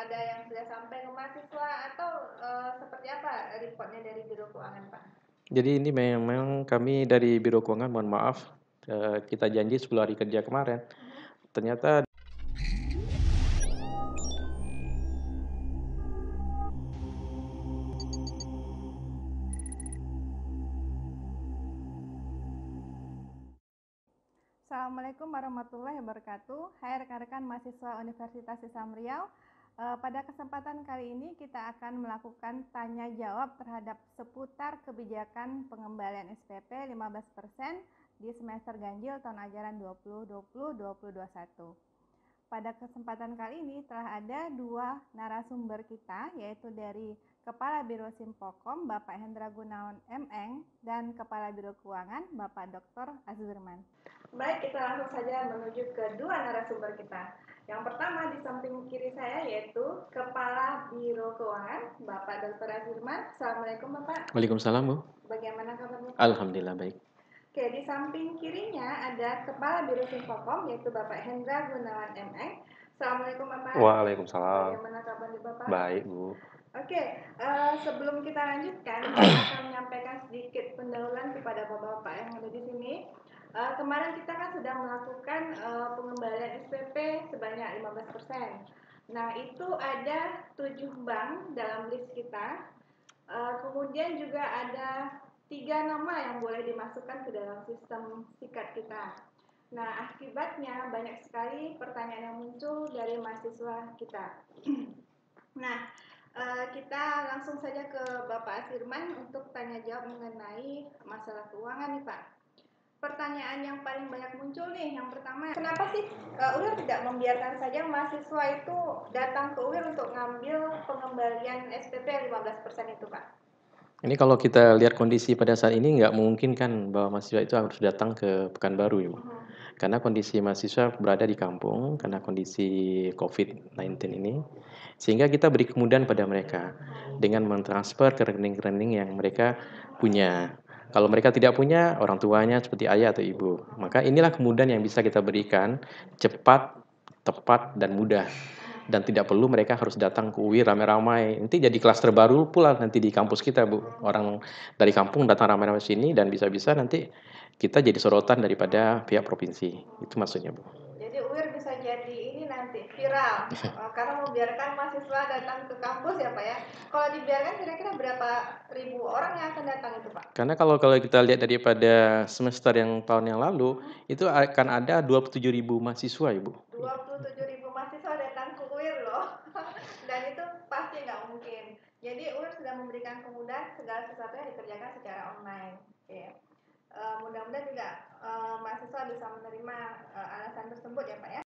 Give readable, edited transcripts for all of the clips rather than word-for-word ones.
ada yang sudah sampai ke mahasiswa atau seperti apa reportnya dari Biro Keuangan, Pak? Jadi ini memang kami dari Biro Keuangan, mohon maaf, kita janji 10 hari kerja kemarin. Ternyata Assalamualaikum warahmatullahi wabarakatuh. Hai rekan-rekan mahasiswa Universitas Islam Riau. Pada kesempatan kali ini kita akan melakukan tanya jawab terhadap seputar kebijakan pengembalian SPP 15% di semester ganjil tahun ajaran 2020-2021. Pada kesempatan kali ini telah ada dua narasumber kita, yaitu dari Kepala Biro Simpokom Bapak Hendra Gunawan MN dan Kepala Biro Keuangan Bapak Dr. Azwirman. Baik, kita langsung saja menuju ke dua narasumber kita. Yang pertama di samping kiri saya yaitu Kepala Biro Keuangan Bapak Dr. Azwirman. Assalamualaikum Bapak. Waalaikumsalam, Bu. Bagaimana kabarnya? Alhamdulillah baik. Oke, di samping kirinya ada Kepala Biro Simpokom yaitu Bapak Hendra Gunawan MN. Assalamualaikum Bapak. Waalaikumsalam. Bagaimana kabarnya Bapak? Baik, Bu. Oke, sebelum kita lanjutkan, saya akan menyampaikan sedikit pendahuluan kepada Bapak-Bapak yang ada di sini. Kemarin kita kan sudah melakukan pengembalian SPP sebanyak 15%. Nah, itu ada 7 bank dalam list kita. Kemudian juga ada 3 nama yang boleh dimasukkan ke dalam sistem sikat kita. Nah, akibatnya banyak sekali pertanyaan yang muncul dari mahasiswa kita. Nah, kita langsung saja ke Bapak Azwirman untuk tanya jawab mengenai masalah keuangan nih Pak. Pertanyaan yang paling banyak muncul nih, yang pertama, kenapa sih UIR tidak membiarkan saja mahasiswa itu datang ke UIR untuk ngambil pengembalian SPP 15% itu Pak? Ini kalau kita lihat kondisi pada saat ini nggak mungkin kan bahwa mahasiswa itu harus datang ke Pekanbaru, ya, Bu. Karena kondisi mahasiswa berada di kampung karena kondisi COVID-19 ini. Sehingga kita beri kemudahan pada mereka dengan mentransfer ke rekening-rekening yang mereka punya. Kalau mereka tidak punya, orang tuanya seperti ayah atau ibu. Maka inilah kemudahan yang bisa kita berikan, cepat, tepat, dan mudah. Dan tidak perlu mereka harus datang ke UI ramai-ramai. Nanti jadi klaster baru pula nanti di kampus kita, Bu. Orang dari kampung datang ramai-ramai sini dan bisa-bisa nanti kita jadi sorotan daripada pihak provinsi. Itu maksudnya, Bu. Jadi UIR bisa jadi ini nanti viral karena membiarkan mahasiswa datang ke kampus ya Pak ya. Kalau dibiarkan kira-kira berapa ribu orang yang akan datang itu Pak? Karena kalau kita lihat daripada semester yang tahun yang lalu, itu akan ada 27.000 mahasiswa, Ibu. 27.000 mahasiswa datang ke UIR loh. Dan itu pasti nggak mungkin. Jadi UIR sudah memberikan kemudahan segala sesuatu yang dikerjakan secara online. Oke. Mudah-mudahan juga mahasiswa bisa menerima alasan tersebut ya Pak ya.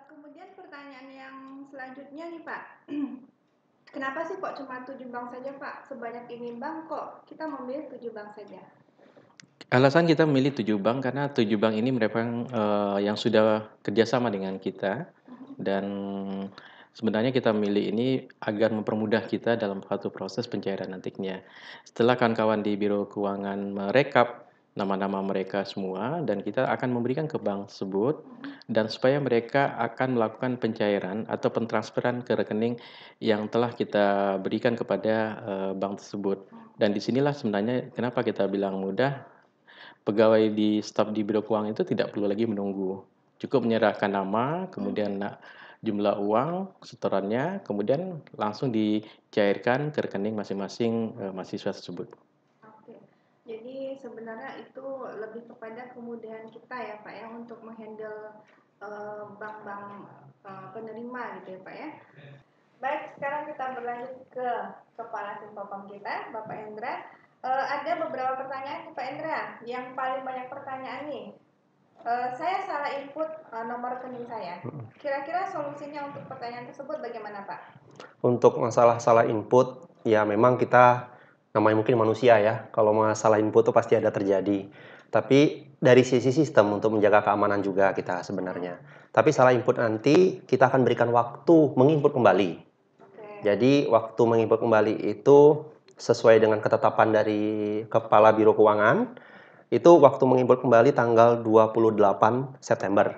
Kemudian pertanyaan yang selanjutnya nih Pak. Kenapa sih kok cuma 7 bank saja Pak? Sebanyak ini bank kok kita memilih 7 bank saja? Alasan kita memilih 7 bank karena 7 bank ini merupakan yang sudah kerjasama dengan kita dan sebenarnya kita memilih ini agar mempermudah kita dalam suatu proses pencairan nantinya. Setelah kawan-kawan di Biro Keuangan merekap nama-nama mereka semua dan kita akan memberikan ke bank tersebut dan supaya mereka akan melakukan pencairan atau pentransferan ke rekening yang telah kita berikan kepada bank tersebut. Dan disinilah sebenarnya kenapa kita bilang mudah. Pegawai di staf di Biro Keuangan itu tidak perlu lagi menunggu. Cukup menyerahkan nama, kemudian jumlah uang, setorannya, kemudian langsung dicairkan ke rekening masing-masing mahasiswa tersebut. Oke. Jadi sebenarnya itu lebih kepada kemudahan kita ya Pak ya untuk menghandle bank-bank penerima gitu ya Pak ya. Baik, sekarang kita berlanjut ke Kepala Simpokom kita, Bapak Hendra. Ada beberapa pertanyaan nih Pak Hendra. Yang paling banyak pertanyaan nih. Saya salah input nomor rekening saya. Kira-kira solusinya untuk pertanyaan tersebut bagaimana Pak? Untuk masalah salah input, ya memang kita namanya mungkin manusia ya. Kalau masalah input itu pasti ada terjadi. Tapi dari sisi sistem untuk menjaga keamanan juga kita sebenarnya. Tapi salah input nanti kita akan berikan waktu menginput kembali. Jadi waktu menginput kembali itu sesuai dengan ketetapan dari Kepala Biro Keuangan. Itu waktu menginput kembali tanggal 28 September.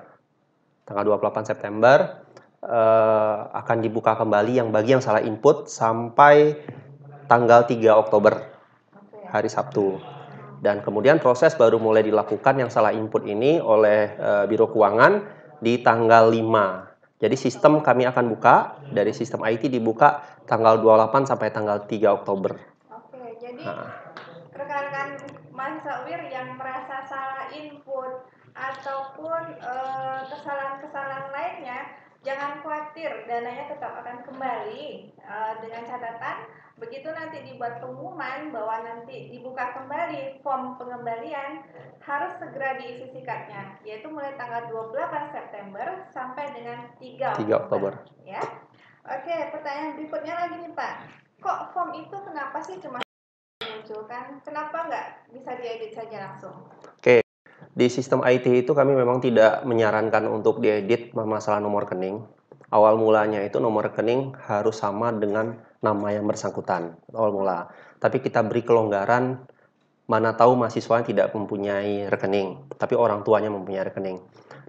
Tanggal 28 September akan dibuka kembali yang bagi yang salah input sampai tanggal 3 Oktober, Oke. hari Sabtu. Dan kemudian proses baru mulai dilakukan yang salah input ini oleh Biro Keuangan di tanggal 5. Jadi sistem kami akan buka, dari sistem IT dibuka tanggal 28 sampai tanggal 3 Oktober. Oke, jadi Nah, rekan-rekan mahasiswa UIR yang merasa salah input ataupun kesalahan-kesalahan lainnya, jangan khawatir, dananya tetap akan kembali dengan catatan begitu nanti dibuat pengumuman bahwa nanti dibuka kembali form pengembalian, harus segera diisi sikatnya, yaitu mulai tanggal 28 September sampai dengan 3 3 Oktober. Oktober. Ya. Oke, pertanyaan berikutnya lagi nih Pak. Kok form itu kenapa sih cuma munculkan? Kenapa nggak bisa diedit saja langsung? Oke, di sistem IT itu kami memang tidak menyarankan untuk diedit masalah nomor rekening. Awal mulanya itu nomor rekening harus sama dengan nama yang bersangkutan, awal mula. Tapi kita beri kelonggaran, mana tahu mahasiswa tidak mempunyai rekening, tapi orang tuanya mempunyai rekening.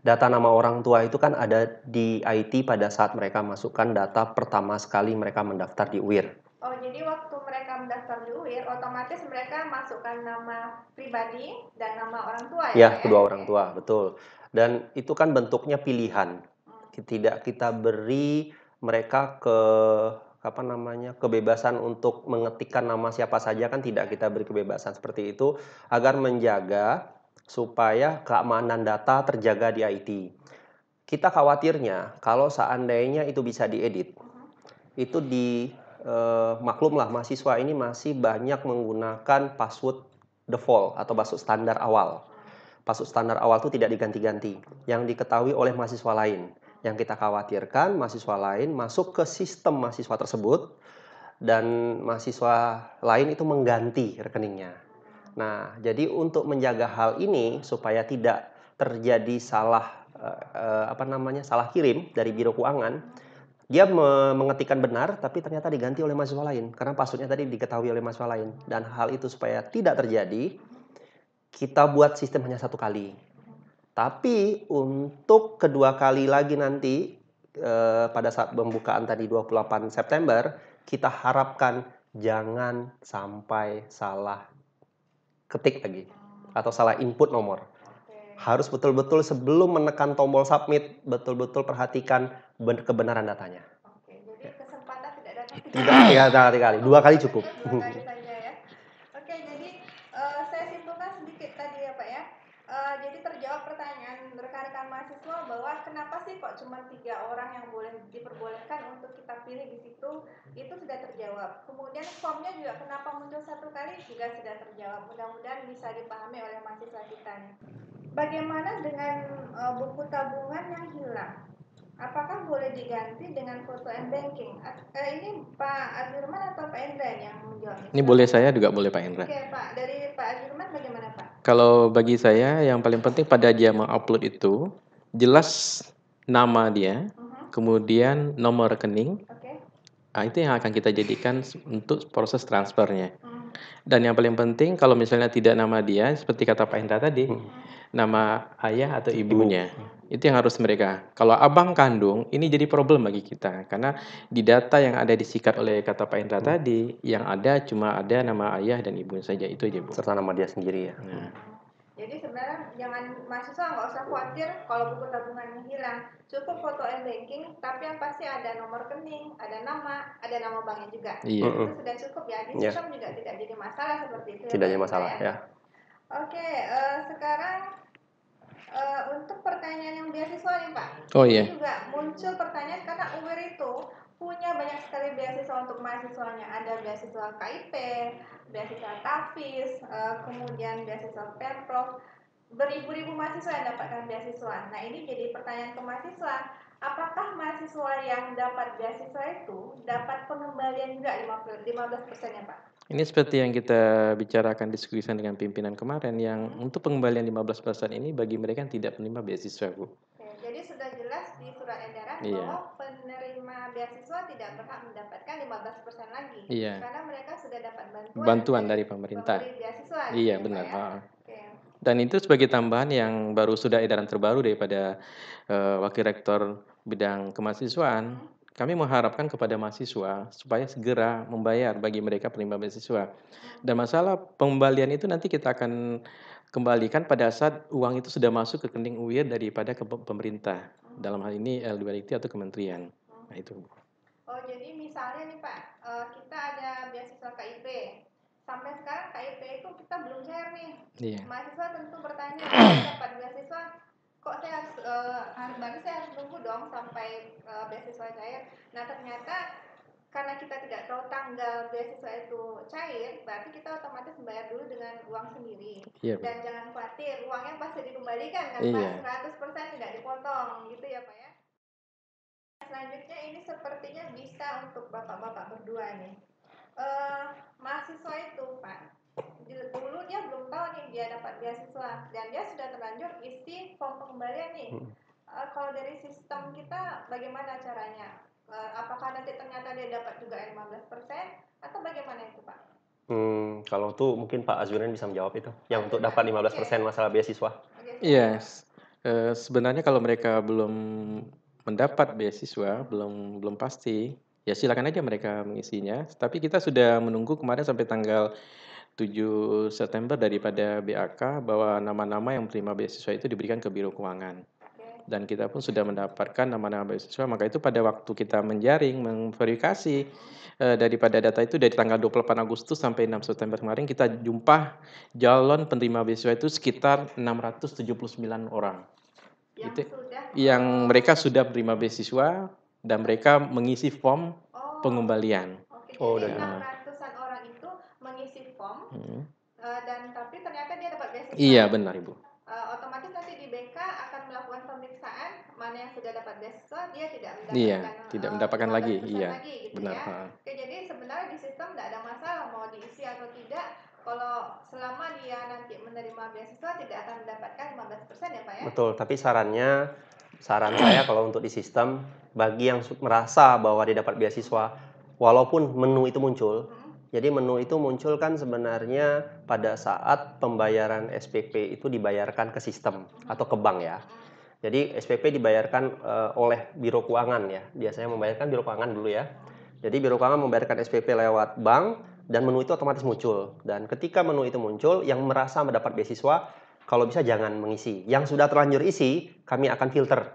Data nama orang tua itu kan ada di IT pada saat mereka masukkan data pertama sekali mereka mendaftar di UIR. Oh, jadi waktu mereka mendaftar di UIR, otomatis mereka masukkan nama pribadi dan nama orang tua ya, Ya, Pak, kedua orang tua, betul. Dan itu kan bentuknya pilihan. Tidak kita beri mereka kebebasan untuk mengetikkan nama siapa saja, kan tidak kita beri kebebasan seperti itu agar menjaga supaya keamanan data terjaga di IT. Kita khawatirnya kalau seandainya itu bisa diedit, itu maklumlah mahasiswa ini masih banyak menggunakan password default atau password standar awal. Password standar awal itu tidak diganti-ganti, yang diketahui oleh mahasiswa lain. Yang kita khawatirkan mahasiswa lain masuk ke sistem mahasiswa tersebut dan mahasiswa lain itu mengganti rekeningnya. Nah, jadi untuk menjaga hal ini supaya tidak terjadi salah kirim dari Biro Keuangan, dia mengetikkan benar tapi ternyata diganti oleh mahasiswa lain karena passwordnya tadi diketahui oleh mahasiswa lain. Dan hal itu supaya tidak terjadi, kita buat sistem hanya satu kali. Tapi untuk kedua kali lagi nanti pada saat pembukaan tadi 28 September, kita harapkan jangan sampai salah ketik lagi atau salah input nomor. Harus betul-betul sebelum menekan tombol submit, betul-betul perhatikan kebenaran datanya. Oke, jadi kesempatan tidak datang Tiga kali, 2 kali cukup. 2 kali saja ya. Oke, jadi saya simpulkan sedikit tadi ya Pak ya. Jadi terjawab pertanyaan rekan-rekan mahasiswa bahwa kenapa sih kok cuma 3 orang yang boleh diperbolehkan untuk kita pilih di situ, itu sudah terjawab. Kemudian formnya juga kenapa muncul satu kali juga sudah terjawab. Mudah-mudahan bisa dipahami oleh mahasiswa kita nih. Bagaimana dengan buku tabungan yang hilang? Apakah boleh diganti dengan foto m-banking? Ini Pak Azirman atau Pak Endra yang menjawab? Ini boleh saya juga boleh Pak Endra. Oke Pak, dari Pak Azirman bagaimana Pak? Kalau bagi saya yang paling penting pada dia mengupload itu jelas nama dia, kemudian nomor rekening. Oke. Nah, itu yang akan kita jadikan untuk proses transfernya. Dan yang paling penting kalau misalnya tidak nama dia, seperti kata Pak Hendra tadi, nama ayah atau ibunya. Itu yang harus mereka. Kalau abang kandung, ini jadi problem bagi kita. Karena di data yang ada disikat oleh kata Pak Hendra tadi, yang ada cuma ada nama ayah dan ibunya saja. Itu aja, Bu. Serta nama dia sendiri ya. Nah. Jadi sebenarnya jangan mahasiswa nggak usah khawatir kalau buku tabungannya hilang. Cukup foto m-banking, tapi yang pasti ada nomor rekening, ada nama banknya juga. Iya. Itu sudah cukup ya. Di sistem juga tidak jadi masalah seperti itu. Tidak jadi masalah ya. Oke, sekarang untuk pertanyaan yang beasiswa nih Pak. Oh iya. Ini juga muncul pertanyaan karena UIR itu punya banyak sekali beasiswa untuk mahasiswanya. Ada beasiswa KIP, beasiswa TAFIS, kemudian beasiswa Pemprov. Beribu-ribu mahasiswa yang dapatkan beasiswa. Nah ini jadi pertanyaan ke mahasiswa. Apakah mahasiswa yang dapat beasiswa itu dapat pengembalian juga 15% ya Pak? Ini seperti yang kita bicarakan diskusikan dengan pimpinan kemarin, yang untuk pengembalian 15% ini bagi mereka yang tidak menerima beasiswa, Bu. Oke, jadi sudah jelas di surat edaran bahwa penerima beasiswa tidak berhak mendapatkan 15% lagi. Karena mereka sudah dapat bantuan dari pemerintah. Beasiswa. Iya, benar. Ya? Oke. Dan itu sebagai tambahan yang sudah edaran terbaru daripada Wakil Rektor bidang kemahasiswaan, kami mengharapkan kepada mahasiswa supaya segera membayar bagi mereka penerima beasiswa. Dan masalah pengembalian itu nanti kita akan kembalikan pada saat uang itu sudah masuk ke rekening UIR daripada ke pemerintah. Dalam hal ini LDWT atau kementerian. Nah itu. Oh, jadi misalnya nih Pak, kita ada beasiswa KIP. Sampai sekarang KIP itu kita belum share nih. Iya. Mahasiswa tentu bertanya, saya dapat beasiswa, kok saya berarti saya harus nunggu dong sampai beasiswa cair. Nah, ternyata karena kita tidak tahu tanggal beasiswa itu cair, berarti kita otomatis membayar dulu dengan uang sendiri. Iya, Dan jangan khawatir, uangnya pasti dikembalikan kan Iya. Pak, 100% tidak dipotong, gitu ya Pak ya. Selanjutnya ini sepertinya bisa untuk bapak-bapak berdua nih. Mahasiswa itu Pak, dulu dia belum tahu nih dia dapat beasiswa dan dia sudah terlanjur isi form pengembalian nih. Kalau dari sistem kita bagaimana caranya? Apakah nanti ternyata dia dapat juga 15% atau bagaimana itu Pak? Kalau itu mungkin Pak Azwin bisa menjawab itu, yang untuk dapat 15% masalah beasiswa. Iya, sebenarnya kalau mereka belum mendapat beasiswa, belum pasti, ya silakan aja mereka mengisinya. Tapi kita sudah menunggu kemarin sampai tanggal 7 September daripada BAK bahwa nama-nama yang menerima beasiswa itu diberikan ke Biro Keuangan. Dan kita pun sudah mendapatkan nama-nama beasiswa, maka itu pada waktu kita menjaring, memverifikasi daripada data itu dari tanggal 28 Agustus sampai 6 September kemarin kita jumpa calon penerima beasiswa itu sekitar 679 orang. Yang mereka sudah menerima beasiswa dan mereka mengisi form pengembalian. Jadi 600-an orang itu mengisi form dan tapi ternyata dia dapat beasiswa. Iya, benar Ibu. Otomatis nanti di BK akan melakukan pemeriksaan mana yang sudah dapat beasiswa, dia tidak mendapatkan. Iya, tidak mendapatkan lagi. Iya, lagi, gitu benar. Ya. Oke, jadi sebenarnya di sistem tidak ada masalah mau diisi atau tidak. Kalau selama dia nanti menerima beasiswa tidak akan mendapatkan 15% ya Pak ya? Betul, tapi saran saya kalau untuk di sistem, bagi yang merasa bahwa dia dapat beasiswa, walaupun menu itu muncul, jadi menu itu muncul kan sebenarnya pada saat pembayaran SPP itu dibayarkan ke sistem atau ke bank ya. Jadi SPP dibayarkan oleh Biro Keuangan ya, biasanya membayarkan Biro Keuangan dulu ya. Jadi Biro Keuangan membayarkan SPP lewat bank dan menu itu otomatis muncul. Dan ketika menu itu muncul, yang merasa mendapat beasiswa, kalau bisa jangan mengisi. Yang sudah terlanjur isi, kami akan filter.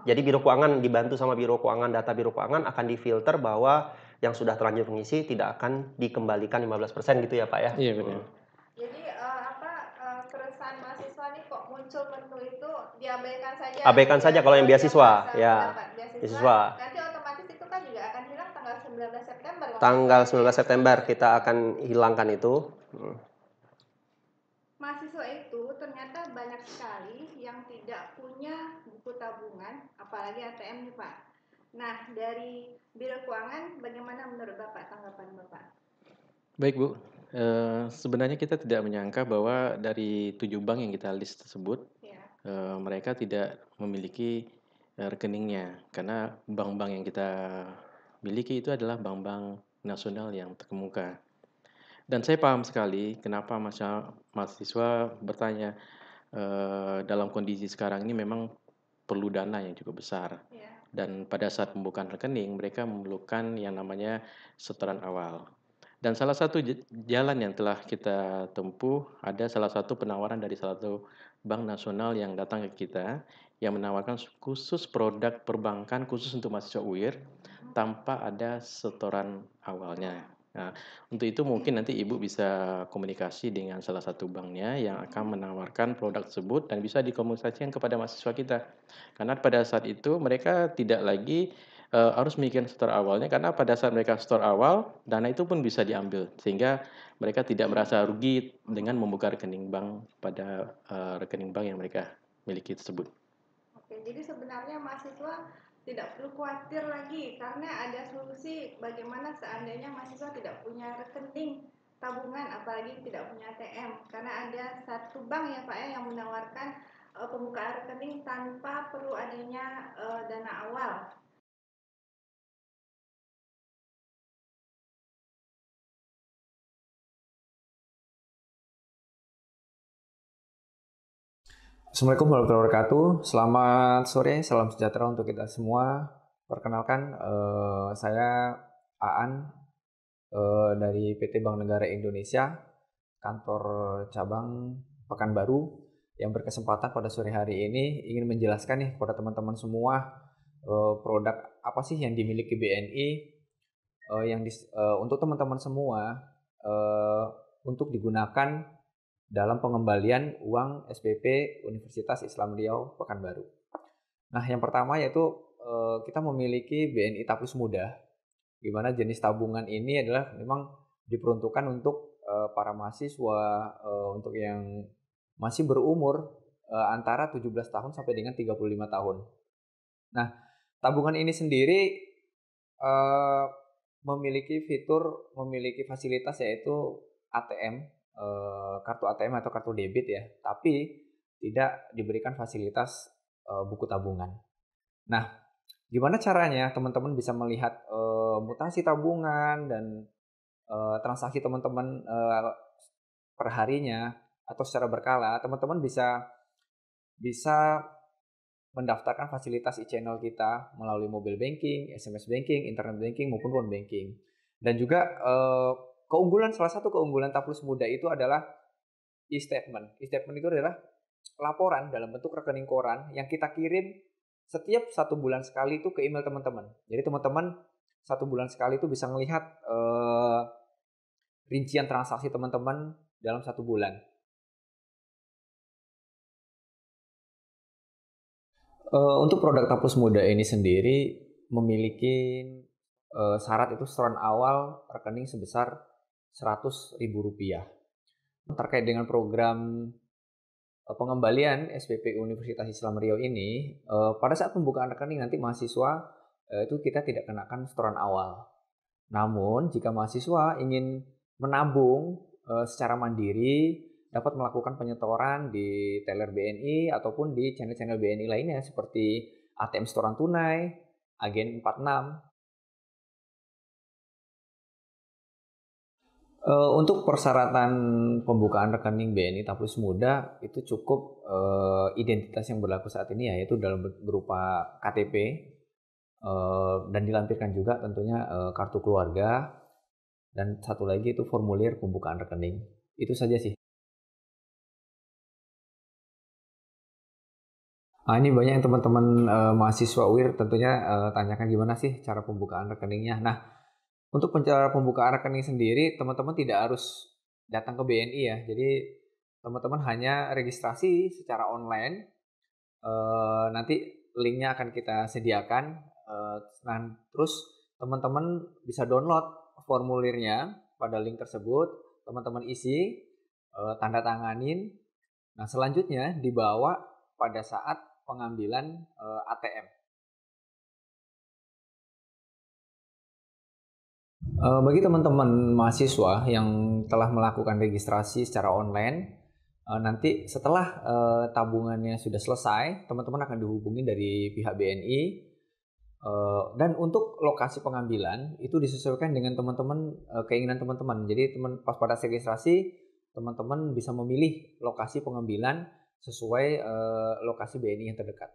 Jadi Biro Keuangan dibantu sama Biro Keuangan, data Biro Keuangan akan difilter bahwa yang sudah terlanjur mengisi tidak akan dikembalikan 15% gitu ya Pak ya? Iya benar. Jadi keresahan mahasiswa nih kok muncul menu itu diabaikan saja. Abaikan saja kalau yang beasiswa, ya. Beasiswa. Nanti otomatis itu kan juga akan hilang tanggal 19 September. Tanggal 19 September kita akan hilangkan itu. Mahasiswa itu ternyata banyak sekali yang tidak punya buku tabungan, apalagi ATM nih Pak. Nah, dari Biro Keuangan, bagaimana menurut Bapak tanggapan Bapak? Baik Bu, sebenarnya kita tidak menyangka bahwa dari 7 bank yang kita list tersebut, mereka tidak memiliki rekeningnya. Karena bank-bank yang kita miliki itu adalah bank-bank nasional yang terkemuka. Dan saya paham sekali kenapa mahasiswa bertanya dalam kondisi sekarang ini memang perlu dana yang cukup besar. Dan pada saat pembukaan rekening mereka memerlukan yang namanya setoran awal. Dan salah satu jalan yang telah kita tempuh, ada salah satu penawaran dari salah satu bank nasional yang datang ke kita yang menawarkan khusus produk perbankan khusus untuk mahasiswa UIR tanpa ada setoran awalnya. Nah, untuk itu mungkin nanti Ibu bisa komunikasi dengan salah satu banknya yang akan menawarkan produk tersebut dan bisa dikomunikasikan kepada mahasiswa kita. Karena pada saat itu mereka tidak lagi harus memikirkan setor awalnya karena pada saat mereka setor awal dana itu pun bisa diambil sehingga mereka tidak merasa rugi dengan membuka rekening bank pada rekening bank yang mereka miliki tersebut. Oke, jadi sebenarnya mahasiswa tidak perlu khawatir lagi karena ada solusi bagaimana seandainya mahasiswa tidak punya rekening tabungan apalagi tidak punya ATM karena ada satu bank ya Pak ya yang menawarkan pembukaan rekening tanpa perlu adanya dana awal. Assalamualaikum warahmatullahi wabarakatuh. Selamat sore, salam sejahtera untuk kita semua. Perkenalkan, saya Aan dari PT Bank Negara Indonesia, kantor cabang Pekanbaru, yang berkesempatan pada sore hari ini ingin menjelaskan nih kepada teman-teman semua produk apa sih yang dimiliki BNI untuk teman-teman semua eh, untuk digunakan dalam pengembalian uang SPP Universitas Islam Riau Pekanbaru. Nah, yang pertama yaitu kita memiliki BNI Taplus Muda, di mana jenis tabungan ini adalah memang diperuntukkan untuk para mahasiswa, untuk yang masih berumur antara 17 tahun sampai dengan 35 tahun. Nah, tabungan ini sendiri eh, memiliki fasilitas yaitu ATM, kartu ATM atau kartu debit ya, tapi tidak diberikan fasilitas buku tabungan. Nah, gimana caranya teman-teman bisa melihat mutasi tabungan dan transaksi teman-teman perharinya atau secara berkala? Teman-teman bisa mendaftarkan fasilitas e-channel kita melalui mobile banking, SMS banking, internet banking maupun phone banking. Dan juga salah satu keunggulan Taplus Muda itu adalah e-statement. E-statement itu adalah laporan dalam bentuk rekening koran yang kita kirim setiap 1 bulan sekali itu ke email teman-teman. Jadi teman-teman 1 bulan sekali itu bisa melihat rincian transaksi teman-teman dalam 1 bulan. Untuk produk Taplus Muda ini sendiri memiliki syarat itu setoran awal rekening sebesar Rp100.000. Terkait dengan program pengembalian SPP Universitas Islam Riau ini, pada saat pembukaan rekening nanti mahasiswa itu kita tidak kenakan setoran awal. Namun jika mahasiswa ingin menabung secara mandiri, dapat melakukan penyetoran di teller BNI ataupun di channel-channel BNI lainnya seperti ATM setoran tunai, Agen 46. Untuk persyaratan pembukaan rekening BNI Taplus Muda itu cukup identitas yang berlaku saat ini yaitu dalam berupa KTP dan dilampirkan juga tentunya kartu keluarga dan satu lagi itu formulir pembukaan rekening. Itu saja sih. Nah, ini banyak yang teman-teman mahasiswa UIR tentunya tanyakan gimana sih cara pembukaan rekeningnya. Nah, untuk cara pembukaan rekening sendiri, teman-teman tidak harus datang ke BNI ya. Jadi, teman-teman hanya registrasi secara online. Nanti linknya akan kita sediakan. Nah, terus teman-teman bisa download formulirnya pada link tersebut. Teman-teman isi, tanda tanganin. Nah, selanjutnya dibawa pada saat pengambilan ATM. Bagi teman-teman mahasiswa yang telah melakukan registrasi secara online, nanti setelah tabungannya sudah selesai, teman-teman akan dihubungi dari pihak BNI. Dan untuk lokasi pengambilan itu disesuaikan dengan teman-teman, keinginan teman-teman. Jadi pas pada registrasi, teman-teman bisa memilih lokasi pengambilan sesuai lokasi BNI yang terdekat.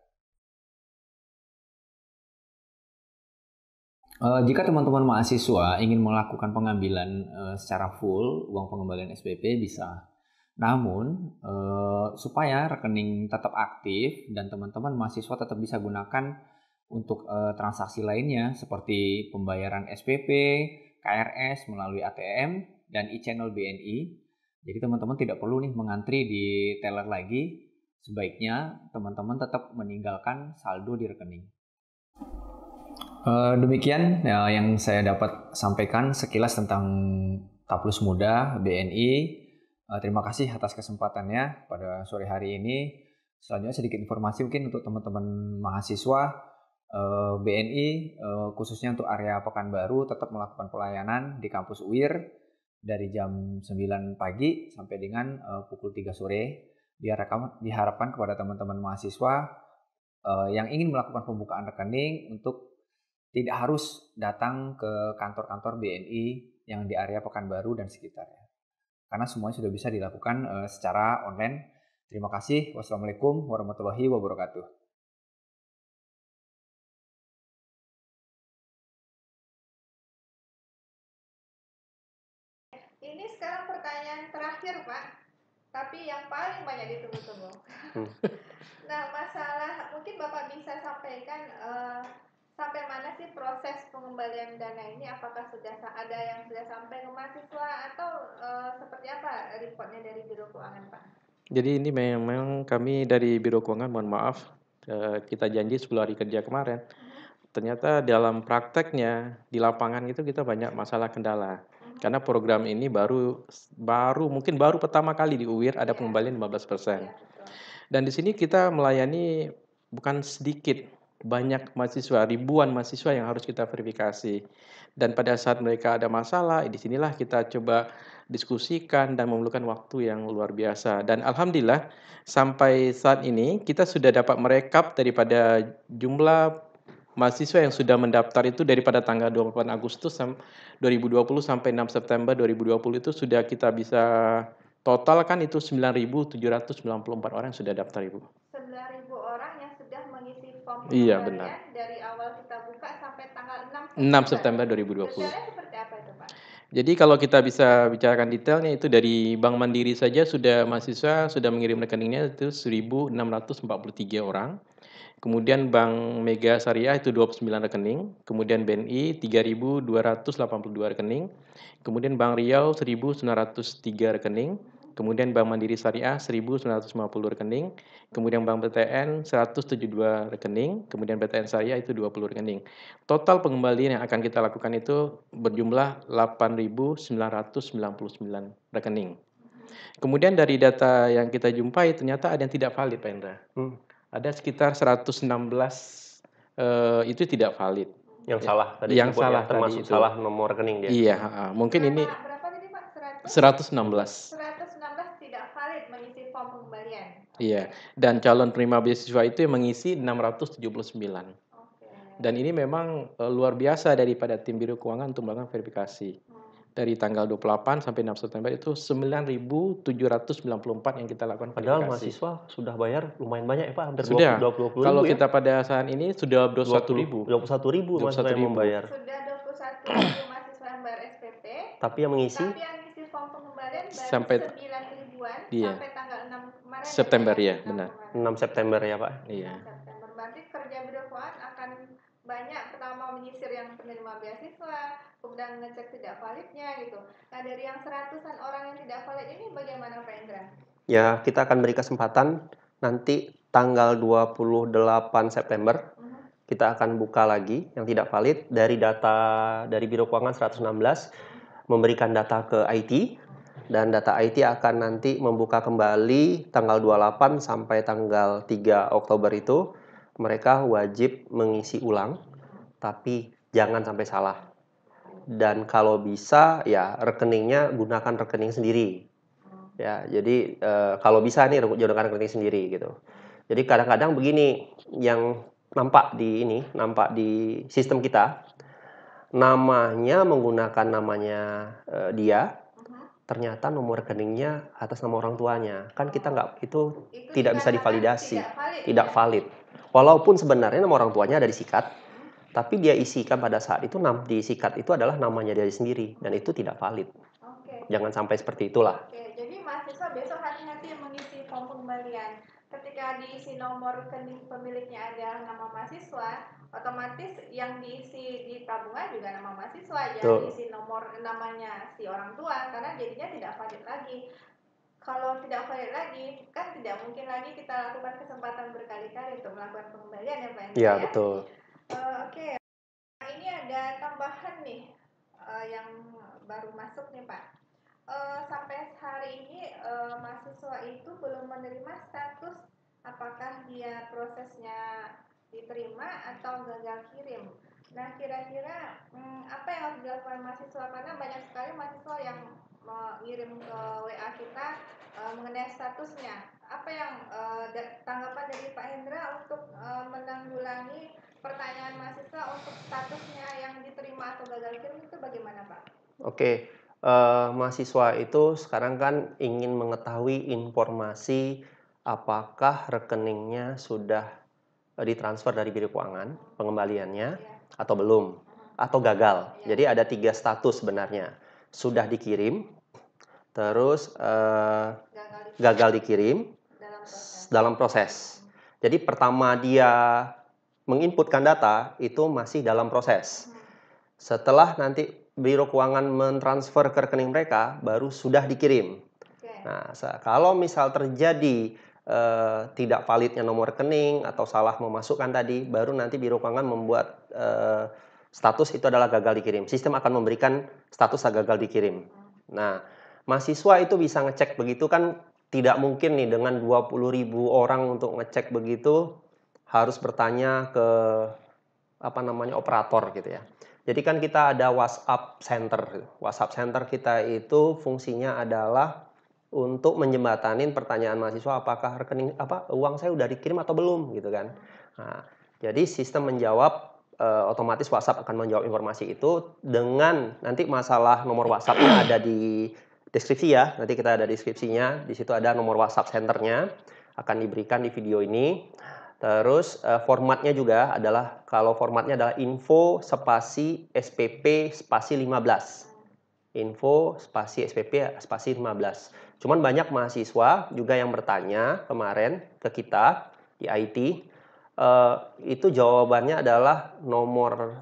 Jika teman-teman mahasiswa ingin melakukan pengambilan secara full uang pengembalian SPP bisa. Namun supaya rekening tetap aktif dan teman-teman mahasiswa tetap bisa gunakan untuk transaksi lainnya seperti pembayaran SPP, KRS melalui ATM dan e-channel BNI. Jadi teman-teman tidak perlu nih mengantri di teller lagi. Sebaiknya teman-teman tetap meninggalkan saldo di rekening. Demikian yang saya dapat sampaikan sekilas tentang Taplus Muda BNI. Terima kasih atas kesempatannya pada sore hari ini. Selanjutnya sedikit informasi mungkin untuk teman-teman mahasiswa BNI khususnya untuk area Pekanbaru tetap melakukan pelayanan di kampus UIR dari jam 9 pagi sampai dengan pukul 3 sore. Diharapkan kepada teman-teman mahasiswa yang ingin melakukan pembukaan rekening untuk tidak harus datang ke kantor-kantor BNI yang di area Pekanbaru dan sekitarnya. Karena semuanya sudah bisa dilakukan secara online Terima kasih. Wassalamualaikum warahmatullahi wabarakatuh. Ini sekarang pertanyaan terakhir, Pak. Tapi yang paling banyak ditunggu-tunggu. Nah, masalah mungkin Bapak bisa sampaikan sampai mana sih proses pengembalian dana ini? Apakah sudah ada yang sudah sampai ke mahasiswa atau seperti apa reportnya dari Biro Keuangan, Pak? Jadi ini memang kami dari Biro Keuangan, mohon maaf, kita janji 10 hari kerja kemarin. Ternyata dalam prakteknya di lapangan itu kita banyak masalah kendala. Karena program ini baru pertama kali di UIR ada pengembalian 15%. Dan di sini kita melayani bukan sedikit, banyak mahasiswa, ribuan mahasiswa yang harus kita verifikasi. Dan pada saat mereka ada masalah, di sinilah kita coba diskusikan dan memerlukan waktu yang luar biasa. Dan alhamdulillah sampai saat ini kita sudah dapat merekap daripada jumlah mahasiswa yang sudah mendaftar itu daripada tanggal 28 Agustus 2020 sampai 6 September 2020 itu sudah kita bisa total kan itu 9.794 orang yang sudah daftar, Ibu. 9.000 orang yang sudah mengisi form Iya, pengembalian benar. dari awal kita buka sampai tanggal 6 September 2020. Detailnya seperti apa itu, Pak? Jadi kalau kita bisa bicarakan detailnya itu dari Bank Mandiri saja mahasiswa sudah mengirim rekeningnya itu 1.643 orang. Kemudian Bank Mega Syariah itu 29 rekening, kemudian BNI 3.282 rekening, kemudian Bank Riau 1.903 rekening, kemudian Bank Mandiri Syariah 1.950 rekening, kemudian Bank BTN 172 rekening, kemudian BTN Syariah itu 20 rekening. Total pengembalian yang akan kita lakukan itu berjumlah 8.999 rekening. Kemudian dari data yang kita jumpai ternyata ada yang tidak valid, Pak Indra. Ada sekitar 116 itu tidak valid. Yang salah tadi Yang sebut salah ya, termasuk tadi itu. salah nomor rekening dia. Iya, mungkin ini berapa tadi, Pak? 116. 116 tidak valid mengisi form pengembalian. Iya, dan calon penerima beasiswa itu yang mengisi 679. Dan ini memang luar biasa daripada tim Biro Keuangan untuk melakukan verifikasi. Dari tanggal 28 sampai 6 September itu 9.794 yang kita lakukan verifikasi. Padahal mahasiswa sudah bayar lumayan banyak ya Pak, hampir Sudah. 20 ribu Kalau ya. kita pada saat ini sudah 21.000. 21.000 mahasiswa yang membayar. Sudah 21.000 mahasiswa yang bayar SPP. Tapi yang mengisi form pengembalian baru sampai 9 ribuan sampai tanggal 6 kemarin. September ya, benar. 6 September ya Pak. Iya. 6 September. Berarti kerja Biro Keuangan akan banyak, pertama menyisir yang penerima beasiswa, kemudian ngecek tidak validnya gitu. Nah, dari yang seratusan orang yang tidak valid ini bagaimana, Pak Indra? Ya, kita akan beri kesempatan nanti tanggal 28 September kita akan buka lagi yang tidak valid dari data dari Biro Keuangan 116 memberikan data ke IT dan data IT akan nanti membuka kembali tanggal 28 sampai tanggal 3 Oktober itu mereka wajib mengisi ulang tapi jangan sampai salah. Dan kalau bisa ya rekeningnya gunakan rekening sendiri. Ya, jadi kalau bisa nih gunakan rekening sendiri gitu. Jadi kadang-kadang begini yang nampak di sistem kita, namanya menggunakan namanya dia, ternyata nomor rekeningnya atas nama orang tuanya. Kan kita itu tidak bisa divalidasi, tidak valid. Walaupun sebenarnya nama orang tuanya ada di sikat, tapi dia isikan pada saat itu di sikat itu adalah namanya dia sendiri dan itu tidak valid. Jangan sampai seperti itulah. Jadi mahasiswa besok hati-hati mengisi form pengembalian. Ketika diisi nomor rekening pemiliknya ada nama mahasiswa, otomatis yang diisi di tabungan juga nama mahasiswa, yang diisi nomor namanya si orang tua, karena jadinya tidak valid lagi. Kalau tidak valid lagi, kan tidak mungkin lagi kita lakukan kesempatan berkali-kali untuk melakukan pengembalian ya Pak Indra. Iya, betul. Oke. Nah, ini ada tambahan nih yang baru masuk nih Pak. Sampai hari ini mahasiswa itu belum menerima status apakah dia prosesnya diterima atau gagal kirim. Nah, kira-kira apa yang harus dilakukan mahasiswa, karena banyak sekali mahasiswa yang mengirim ke WA kita mengenai statusnya. Apa yang tanggapan dari Pak Hendra untuk menanggulangi pertanyaan mahasiswa untuk statusnya yang diterima atau gagal kirim itu bagaimana Pak? Oke. Mahasiswa itu sekarang kan ingin mengetahui informasi apakah rekeningnya sudah ditransfer dari biro keuangan, pengembaliannya, atau belum, atau gagal. Jadi ada 3 status sebenarnya. Sudah dikirim, terus gagal dikirim, dalam proses. Jadi pertama dia menginputkan data itu masih dalam proses. Setelah nanti biro keuangan mentransfer ke rekening mereka, baru sudah dikirim. Nah, kalau misal terjadi tidak validnya nomor rekening atau salah memasukkan tadi, baru nanti biro keuangan membuat status itu adalah gagal dikirim. Sistem akan memberikan status gagal dikirim. Nah, mahasiswa itu bisa ngecek begitu kan, tidak mungkin nih dengan 20.000 orang untuk ngecek begitu harus bertanya ke operator gitu ya. Jadi kan kita ada WhatsApp Center. WhatsApp Center kita itu fungsinya adalah untuk menjembatanin pertanyaan mahasiswa apakah uang saya udah dikirim atau belum gitu kan. Nah, jadi sistem menjawab, otomatis WhatsApp akan menjawab informasi itu dengan nanti masalah nomor WhatsApp-nya ada di deskripsi ya. Nanti kita ada deskripsinya, di situ ada nomor WhatsApp Center-nya akan diberikan di video ini. Terus formatnya juga adalah, kalau formatnya adalah info spasi SPP spasi 15. Info spasi SPP spasi 15. Cuman banyak mahasiswa juga yang bertanya kemarin ke kita di IT, itu jawabannya adalah nomor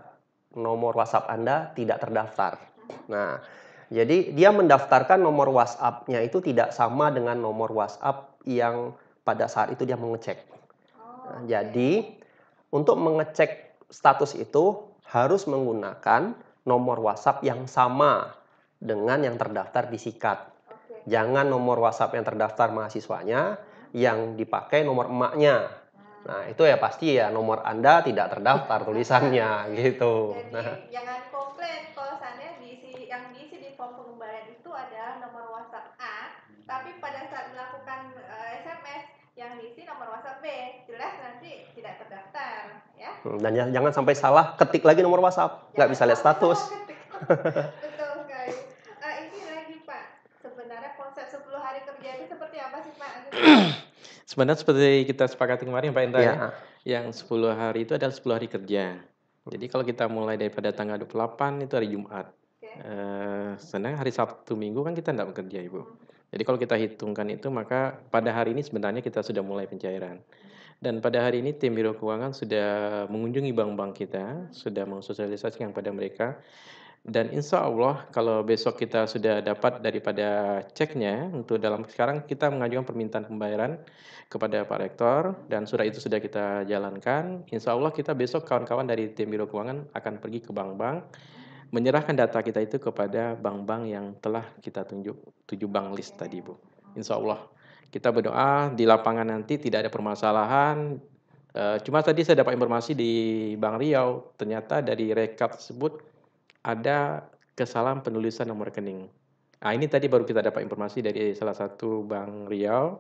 WhatsApp Anda tidak terdaftar. Nah, jadi dia mendaftarkan nomor WhatsApp-nya itu tidak sama dengan nomor WhatsApp yang pada saat itu dia mengecek. Nah, jadi untuk mengecek status itu harus menggunakan nomor WhatsApp yang sama dengan yang terdaftar di Sikat. Jangan nomor WhatsApp yang terdaftar mahasiswanya yang dipakai nomor emaknya. Nah, itu ya pasti ya nomor Anda tidak terdaftar tulisannya gitu. Jadi jangan komplain kalau seandainya yang diisi di form pengembalian itu adalah nomor WhatsApp A, tapi pada saat melakukan SMS yang diisi nomor WhatsApp B, jelas nanti tidak terdaftar ya. Dan jangan sampai salah ketik lagi nomor WhatsApp, nggak bisa lihat status. Betul sekali. Ini lagi Pak, sebenarnya konsep 10 hari kerja itu seperti apa sih Pak? Sebenarnya seperti kita sepakati kemarin Pak Indra ya, Ya. yang 10 hari itu adalah 10 hari kerja. Jadi kalau kita mulai daripada tanggal 28 itu hari Jumat. Sedangkan hari Sabtu Minggu kan kita tidak bekerja Ibu. Jadi kalau kita hitungkan itu, maka pada hari ini sebenarnya kita sudah mulai pencairan. Dan pada hari ini tim Biro Keuangan sudah mengunjungi bank-bank kita, sudah mensosialisasikan kepada mereka. Dan insya Allah kalau besok kita sudah dapat daripada ceknya, untuk sekarang kita mengajukan permintaan pembayaran kepada Pak Rektor, dan surat itu sudah kita jalankan. Insya Allah kita besok kawan-kawan dari tim Biro Keuangan akan pergi ke bank-bank, menyerahkan data kita itu kepada bank-bank yang telah kita tunjuk, 7 bank list tadi Bu. Insya Allah kita berdoa di lapangan nanti tidak ada permasalahan. Cuma tadi saya dapat informasi di Bank Riau, ternyata dari rekap tersebut ada kesalahan penulisan nomor rekening. Nah, ini tadi baru kita dapat informasi dari salah satu Bank Riau.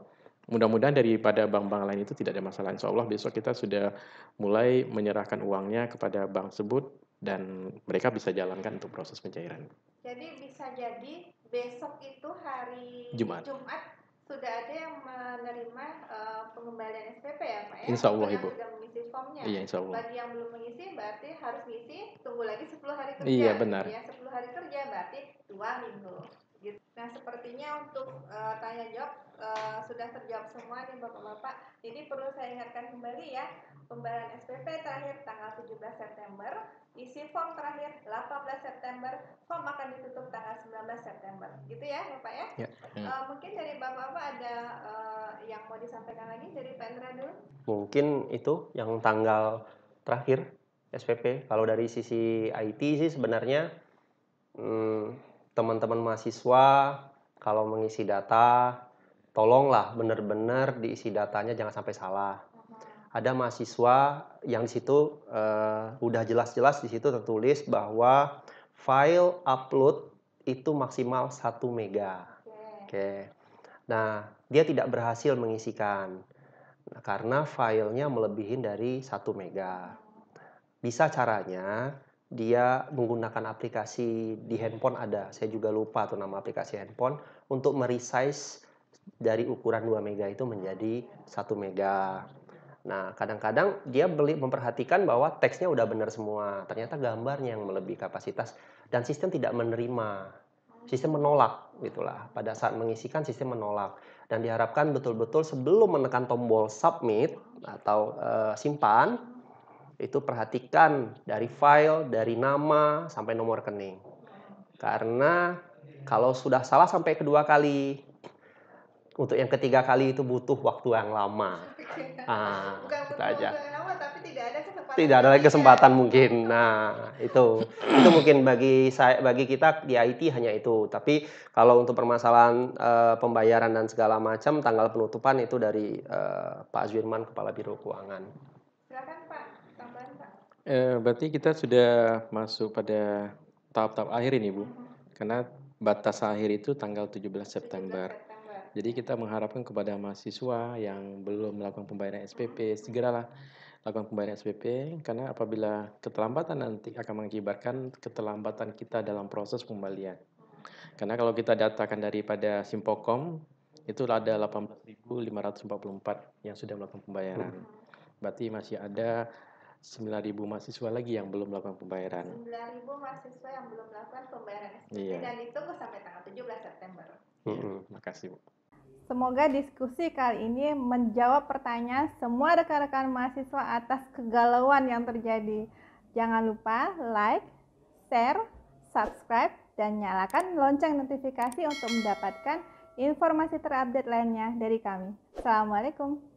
Mudah-mudahan daripada bank-bank lain itu tidak ada masalah. Insya Allah besok kita sudah mulai menyerahkan uangnya kepada bank tersebut dan mereka bisa jalankan untuk proses pencairan. Jadi bisa jadi besok itu hari Jumat sudah ada yang menerima pengembalian SPP ya Pak ya? Insya Allah Ibu. Yang sudah mengisi formnya. Iya Insya Allah. Bagi yang belum mengisi berarti harus ngisi, tunggu lagi 10 hari kerja. Iya benar. Ya 10 hari kerja berarti 2 minggu. Gitu. Nah sepertinya untuk tanya jawab sudah terjawab semua nih Bapak-Bapak. Jadi perlu saya ingatkan kembali ya, pembayaran SPP terakhir tanggal 17 September, isi form terakhir 18 September, form akan ditutup tanggal 19 September. Gitu ya Bapak ya? Ya. Mungkin dari Bapak-Bapak ada yang mau disampaikan lagi dari Pak Indra dulu? Mungkin itu yang tanggal terakhir SPP. Kalau dari sisi IT sih sebenarnya teman-teman mahasiswa kalau mengisi data, tolonglah benar-benar diisi datanya jangan sampai salah. Ada mahasiswa yang di situ udah jelas-jelas di situ tertulis bahwa file upload itu maksimal 1 mega. Oke. Nah, dia tidak berhasil mengisikan karena filenya melebihi dari 1 mega. Bisa caranya dia menggunakan aplikasi di handphone ada. Saya juga lupa tuh nama aplikasi handphone untuk meresize dari ukuran 2 mega itu menjadi 1 mega. Nah, kadang-kadang dia memperhatikan bahwa teksnya udah benar semua, ternyata gambarnya yang melebihi kapasitas dan sistem tidak menerima. Sistem menolak gitulah. Pada saat mengisikan sistem menolak dan diharapkan betul-betul sebelum menekan tombol submit atau simpan itu perhatikan dari file, dari nama sampai nomor rekening. Karena kalau sudah salah sampai kedua kali, untuk yang ketiga kali itu butuh waktu yang lama. Bukan Itu butuh aja. waktu yang lama, tapi tidak ada kesempatan. Tidak ada lagi kesempatan mungkin. Nah, itu mungkin bagi kita di IT hanya itu. Tapi kalau untuk permasalahan pembayaran dan segala macam, tanggal penutupan itu dari Pak Azwirman, Kepala Biro Keuangan. Silakan Pak, tambahan Pak. Berarti kita sudah masuk pada tahap-tahap akhir ini, Bu. Karena batas akhir itu tanggal 17 September. Jadi kita mengharapkan kepada mahasiswa yang belum melakukan pembayaran SPP, segeralah lakukan pembayaran SPP, karena apabila keterlambatan nanti akan mengakibatkan keterlambatan kita dalam proses pembalian. Karena kalau kita datakan daripada Simpokom, itu ada 18.544 yang sudah melakukan pembayaran. Berarti masih ada 9.000 mahasiswa lagi yang belum melakukan pembayaran. 9.000 mahasiswa yang belum melakukan pembayaran SPP, Iya. dan ditunggu sampai tanggal 17 September. Makasih, Bu. Semoga diskusi kali ini menjawab pertanyaan semua rekan-rekan mahasiswa atas kegalauan yang terjadi. Jangan lupa like, share, subscribe, dan nyalakan lonceng notifikasi untuk mendapatkan informasi terupdate lainnya dari kami. Assalamualaikum.